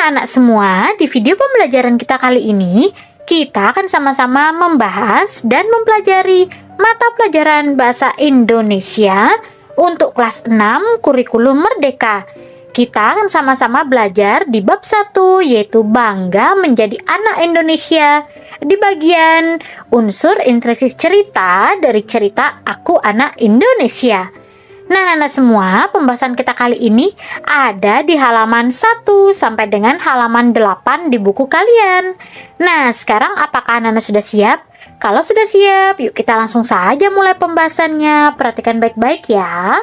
anak-anak semua, di video pembelajaran kita kali ini, kita akan sama-sama membahas dan mempelajari mata pelajaran Bahasa Indonesia untuk kelas 6 Kurikulum Merdeka. Kita akan sama-sama belajar di bab 1, yaitu bangga menjadi anak Indonesia, di bagian unsur interaksi cerita dari cerita Aku Anak Indonesia. Nah, anak semua, pembahasan kita kali ini ada di halaman 1 sampai dengan halaman 8 di buku kalian. Nah, sekarang apakah anak-anak sudah siap? Kalau sudah siap, yuk kita langsung saja mulai pembahasannya. Perhatikan baik-baik ya.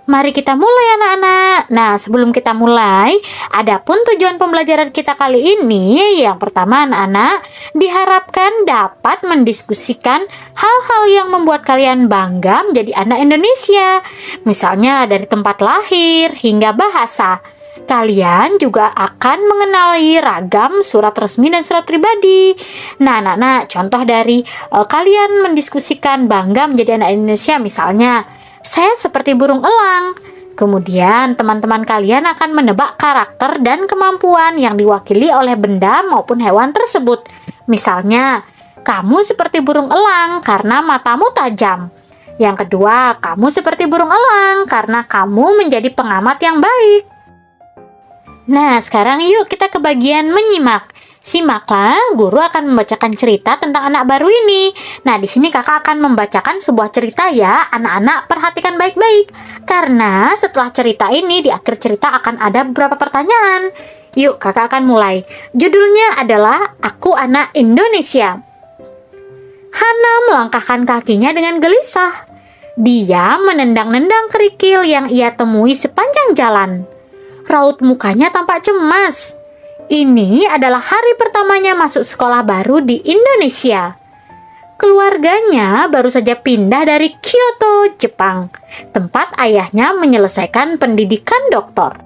Mari kita mulai anak-anak. Nah, sebelum kita mulai, adapun tujuan pembelajaran kita kali ini, yang pertama anak-anak, diharapkan dapat mendiskusikan hal-hal yang membuat kalian bangga menjadi anak Indonesia. Misalnya dari tempat lahir hingga bahasa. Kalian juga akan mengenali ragam surat resmi dan surat pribadi. Nah, anak-anak, contoh dari kalian mendiskusikan bangga menjadi anak Indonesia, misalnya, saya seperti burung elang. Kemudian teman-teman kalian akan menebak karakter dan kemampuan yang diwakili oleh benda maupun hewan tersebut. Misalnya, kamu seperti burung elang karena matamu tajam. Yang kedua, kamu seperti burung elang karena kamu menjadi pengamat yang baik. Nah, sekarang yuk kita ke bagian menyimak. Simaklah, guru akan membacakan cerita tentang anak baru ini. Nah, di sini kakak akan membacakan sebuah cerita ya. Anak-anak perhatikan baik-baik. Karena setelah cerita ini, di akhir cerita akan ada beberapa pertanyaan. Yuk, kakak akan mulai. Judulnya adalah Aku Anak Indonesia. Hana melangkahkan kakinya dengan gelisah. Dia menendang-nendang kerikil yang ia temui sepanjang jalan. Raut mukanya tampak cemas. Ini adalah hari pertamanya masuk sekolah baru di Indonesia. Keluarganya baru saja pindah dari Kyoto, Jepang, tempat ayahnya menyelesaikan pendidikan doktor.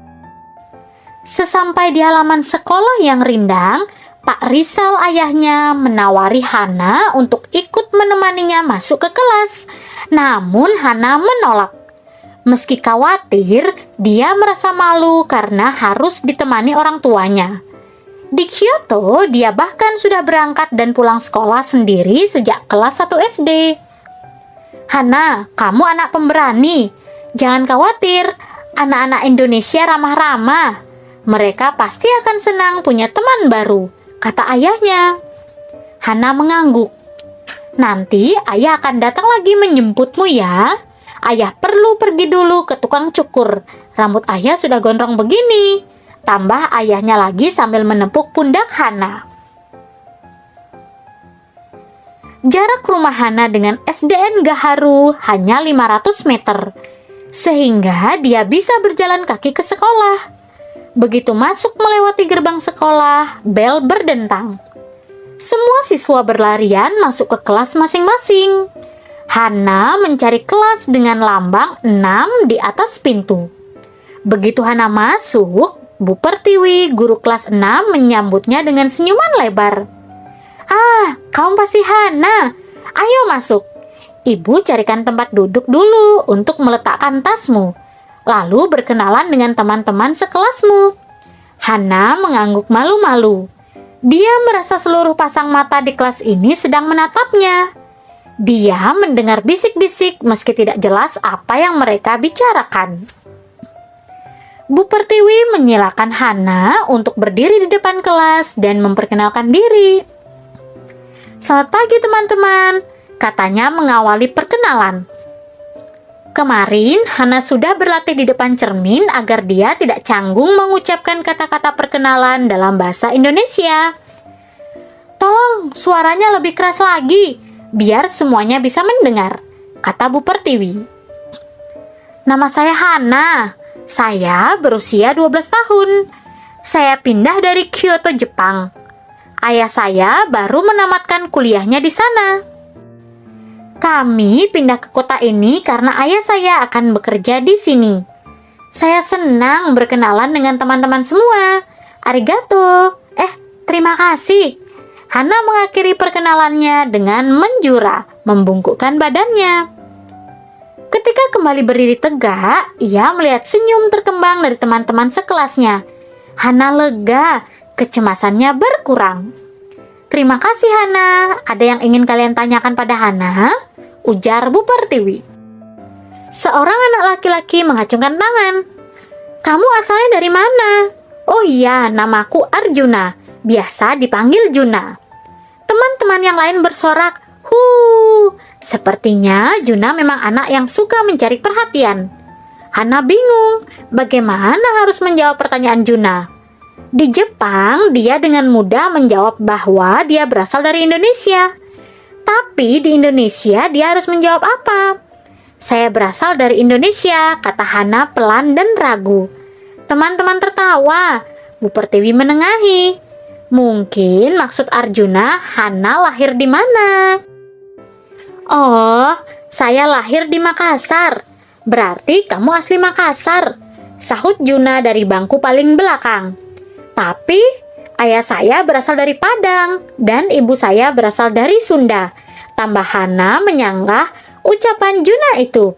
Sesampai di halaman sekolah yang rindang, Pak Rizal ayahnya menawari Hana untuk ikut menemaninya masuk ke kelas. Namun Hana menolak. Meski khawatir, dia merasa malu karena harus ditemani orang tuanya. Di Kyoto, dia bahkan sudah berangkat dan pulang sekolah sendiri sejak kelas 1 SD. Hana, kamu anak pemberani. Jangan khawatir, anak-anak Indonesia ramah-ramah. Mereka pasti akan senang punya teman baru, kata ayahnya. Hana mengangguk. Nanti ayah akan datang lagi menjemputmu ya. Ayah perlu pergi dulu ke tukang cukur. Rambut ayah sudah gondrong begini. Tambah ayahnya lagi sambil menepuk pundak Hana. Jarak rumah Hana dengan SDN Gaharu hanya 500 meter. Sehingga dia bisa berjalan kaki ke sekolah. Begitu masuk melewati gerbang sekolah, bel berdentang. Semua siswa berlarian masuk ke kelas masing-masing. Hana mencari kelas dengan lambang 6 di atas pintu. Begitu Hana masuk, Bu Pertiwi, guru kelas 6, menyambutnya dengan senyuman lebar. Ah, kamu pasti Hana. Ayo masuk. Ibu carikan tempat duduk dulu untuk meletakkan tasmu. Lalu berkenalan dengan teman-teman sekelasmu. Hana mengangguk malu-malu. Dia merasa seluruh pasang mata di kelas ini sedang menatapnya. Dia mendengar bisik-bisik meski tidak jelas apa yang mereka bicarakan. Bu Pertiwi menyilakan Hana untuk berdiri di depan kelas dan memperkenalkan diri. Selamat pagi teman-teman, katanya mengawali perkenalan. Kemarin Hana sudah berlatih di depan cermin agar dia tidak canggung mengucapkan kata-kata perkenalan dalam bahasa Indonesia. Tolong suaranya lebih keras lagi, biar semuanya bisa mendengar, kata Bu Pertiwi. Nama saya Hana. Saya berusia 12 tahun. Saya pindah dari Kyoto, Jepang. Ayah saya baru menamatkan kuliahnya di sana. Kami pindah ke kota ini karena ayah saya akan bekerja di sini. Saya senang berkenalan dengan teman-teman semua. Arigato. Terima kasih. Hana mengakhiri perkenalannya dengan menjura, membungkukkan badannya. Ketika kembali berdiri tegak, ia melihat senyum terkembang dari teman-teman sekelasnya. Hana lega, kecemasannya berkurang. "Terima kasih Hana, ada yang ingin kalian tanyakan pada Hana?" ujar Bu Pertiwi. Seorang anak laki-laki mengacungkan tangan. "Kamu asalnya dari mana?" "Oh iya, namaku Arjuna, biasa dipanggil Juna." Teman-teman yang lain bersorak, sepertinya Juna memang anak yang suka mencari perhatian. Hana bingung, bagaimana harus menjawab pertanyaan Juna. Di Jepang, dia dengan mudah menjawab bahwa dia berasal dari Indonesia. Tapi di Indonesia, dia harus menjawab apa? "Saya berasal dari Indonesia," kata Hana pelan dan ragu. Teman-teman tertawa. Bu Pertiwi menengahi. "Mungkin maksud Arjuna, Hana lahir di mana?" "Oh, saya lahir di Makassar." "Berarti kamu asli Makassar," sahut Juna dari bangku paling belakang. "Tapi ayah saya berasal dari Padang dan ibu saya berasal dari Sunda," tambah Hana menyanggah ucapan Juna itu.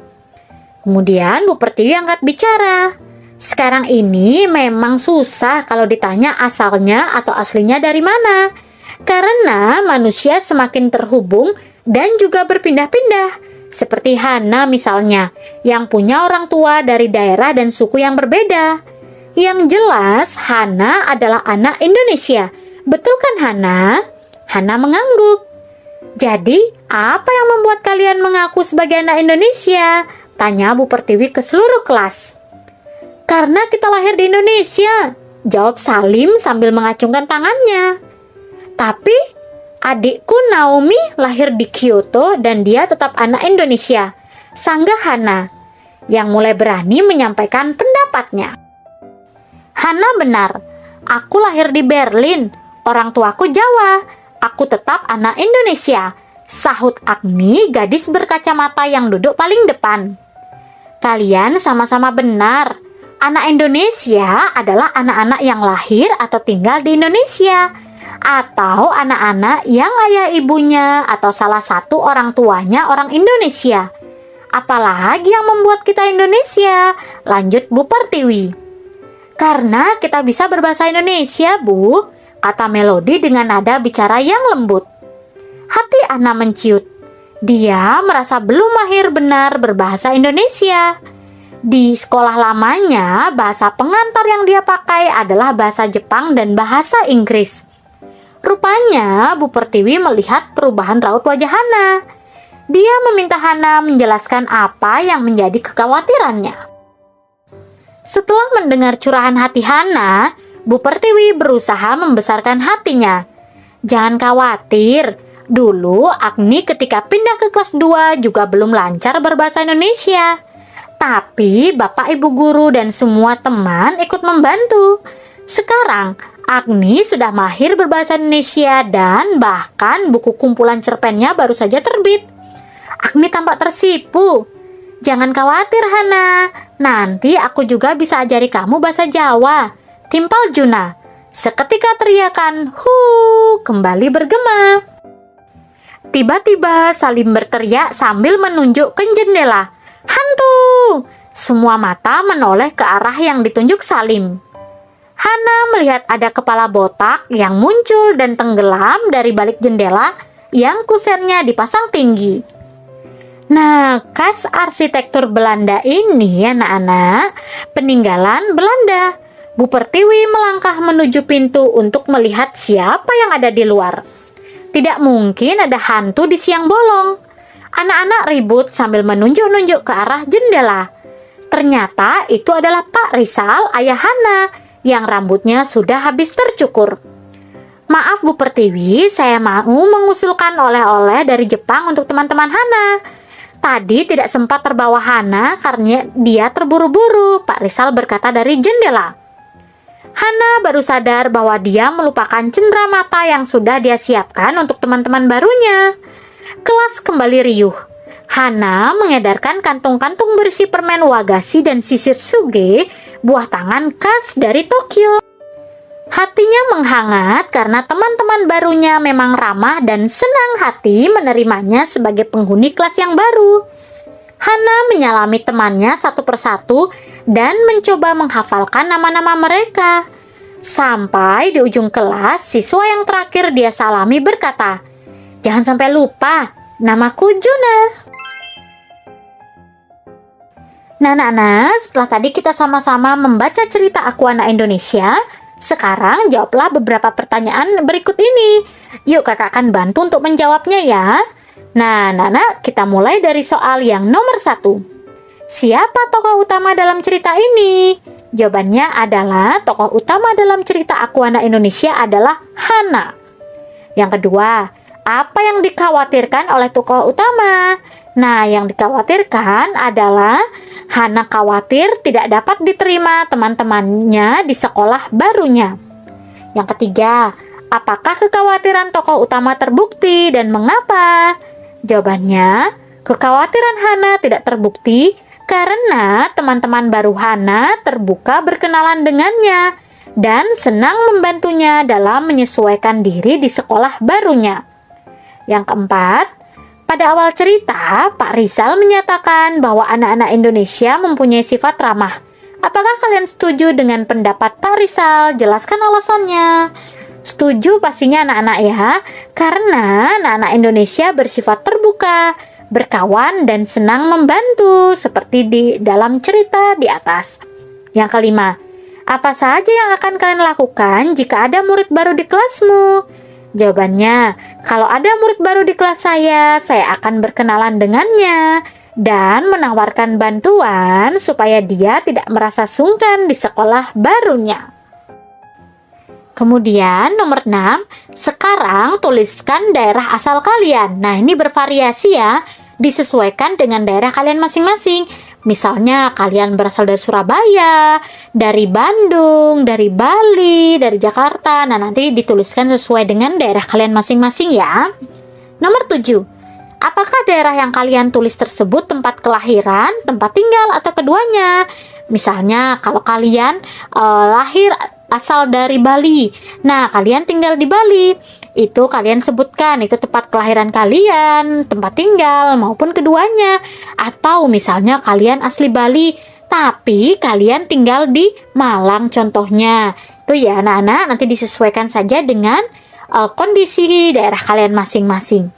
Kemudian Bu Pertiwi angkat bicara. "Sekarang ini memang susah kalau ditanya asalnya atau aslinya dari mana. Karena manusia semakin terhubung dan juga berpindah-pindah. Seperti Hana misalnya, yang punya orang tua dari daerah dan suku yang berbeda. Yang jelas, Hana adalah anak Indonesia. Betul kan Hana?" Hana mengangguk. "Jadi, apa yang membuat kalian mengaku sebagai anak Indonesia?" tanya Bu Pertiwi ke seluruh kelas. "Karena kita lahir di Indonesia," jawab Salim sambil mengacungkan tangannya. "Tapi adikku Naomi lahir di Kyoto dan dia tetap anak Indonesia," sanggah Hana, yang mulai berani menyampaikan pendapatnya. "Hana benar, aku lahir di Berlin, orang tuaku Jawa, aku tetap anak Indonesia," sahut Agni, gadis berkacamata yang duduk paling depan. "Kalian sama-sama benar. Anak Indonesia adalah anak-anak yang lahir atau tinggal di Indonesia, atau anak-anak yang ayah ibunya atau salah satu orang tuanya orang Indonesia. Apalagi yang membuat kita Indonesia?" lanjut Bu Pertiwi. "Karena kita bisa berbahasa Indonesia, Bu," kata Melodi dengan nada bicara yang lembut. Hati Ana menciut. Dia merasa belum mahir benar berbahasa Indonesia. Di sekolah lamanya, bahasa pengantar yang dia pakai adalah bahasa Jepang dan bahasa Inggris. Rupanya, Bu Pertiwi melihat perubahan raut wajah Hana. Dia meminta Hana menjelaskan apa yang menjadi kekhawatirannya. Setelah mendengar curahan hati Hana, Bu Pertiwi berusaha membesarkan hatinya. "Jangan khawatir, dulu Agni ketika pindah ke kelas 2 juga belum lancar berbahasa Indonesia. Tapi Bapak Ibu guru dan semua teman ikut membantu. Sekarang Agni sudah mahir berbahasa Indonesia dan bahkan buku kumpulan cerpennya baru saja terbit." Agni tampak tersipu. "Jangan khawatir Hana, nanti aku juga bisa ajari kamu bahasa Jawa," timpal Juna. Seketika teriakan kembali bergema. Tiba-tiba Salim berteriak sambil menunjuk ke jendela. "Hantu!" Semua mata menoleh ke arah yang ditunjuk Salim. Hana melihat ada kepala botak yang muncul dan tenggelam dari balik jendela yang kusennya dipasang tinggi. Nah, khas arsitektur Belanda ini, anak-anak, peninggalan Belanda. Bu Pertiwi melangkah menuju pintu untuk melihat siapa yang ada di luar. Tidak mungkin ada hantu di siang bolong. Anak-anak ribut sambil menunjuk-nunjuk ke arah jendela. Ternyata itu adalah Pak Rizal, ayah Hana, yang rambutnya sudah habis tercukur. "Maaf Bu Pertiwi, saya mau mengusulkan oleh-oleh dari Jepang untuk teman-teman Hana. Tadi tidak sempat terbawa Hana karena dia terburu-buru," Pak Rizal berkata dari jendela. Hana baru sadar bahwa dia melupakan cendera mata yang sudah dia siapkan untuk teman-teman barunya. Kelas kembali riuh. Hana mengedarkan kantung-kantung berisi permen wagashi dan sisir suge, buah tangan khas dari Tokyo. Hatinya menghangat karena teman-teman barunya memang ramah dan senang hati menerimanya sebagai penghuni kelas yang baru. Hana menyalami temannya satu persatu dan mencoba menghafalkan nama-nama mereka. Sampai di ujung kelas, siswa yang terakhir dia salami berkata, "Jangan sampai lupa, namaku Juna." Nah, anak-anak, setelah tadi kita sama-sama membaca cerita Aku Anak Indonesia, sekarang jawablah beberapa pertanyaan berikut ini. Yuk, kakak akan bantu untuk menjawabnya ya. Nah, anak-anak, kita mulai dari soal yang nomor 1. Siapa tokoh utama dalam cerita ini? Jawabannya adalah tokoh utama dalam cerita Aku Anak Indonesia adalah Hana. Yang kedua, apa yang dikhawatirkan oleh tokoh utama? Nah, yang dikhawatirkan adalah Hana khawatir tidak dapat diterima teman-temannya di sekolah barunya. Yang ketiga, apakah kekhawatiran tokoh utama terbukti dan mengapa? Jawabannya, kekhawatiran Hana tidak terbukti karena teman-teman baru Hana terbuka berkenalan dengannya dan senang membantunya dalam menyesuaikan diri di sekolah barunya. Yang keempat, pada awal cerita, Pak Rizal menyatakan bahwa anak-anak Indonesia mempunyai sifat ramah. Apakah kalian setuju dengan pendapat Pak Rizal? Jelaskan alasannya. Setuju pastinya anak-anak ya, karena anak-anak Indonesia bersifat terbuka, berkawan, dan senang membantu, seperti di dalam cerita di atas. Yang kelima, apa saja yang akan kalian lakukan jika ada murid baru di kelasmu? Jawabannya, kalau ada murid baru di kelas saya akan berkenalan dengannya dan menawarkan bantuan supaya dia tidak merasa sungkan di sekolah barunya. Kemudian nomor 6, sekarang tuliskan daerah asal kalian. Nah, ini bervariasi ya, disesuaikan dengan daerah kalian masing-masing. Misalnya kalian berasal dari Surabaya, dari Bandung, dari Bali, dari Jakarta. Nah, nanti dituliskan sesuai dengan daerah kalian masing-masing ya. Nomor 7, apakah daerah yang kalian tulis tersebut tempat kelahiran, tempat tinggal, atau keduanya? Misalnya kalau kalian lahir asal dari Bali, nah kalian tinggal di Bali, itu kalian sebutkan itu tempat kelahiran kalian, tempat tinggal, maupun keduanya. Atau misalnya kalian asli Bali, tapi kalian tinggal di Malang contohnya. Itu ya anak-anak, nanti disesuaikan saja dengan kondisi daerah kalian masing-masing.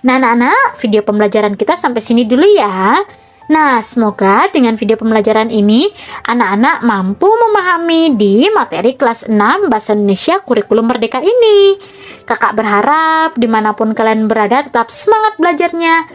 Nah anak-anak, video pembelajaran kita sampai sini dulu ya. Nah, semoga dengan video pembelajaran ini, anak-anak mampu memahami di materi kelas 6 Bahasa Indonesia Kurikulum Merdeka ini. Kakak berharap dimanapun kalian berada tetap semangat belajarnya.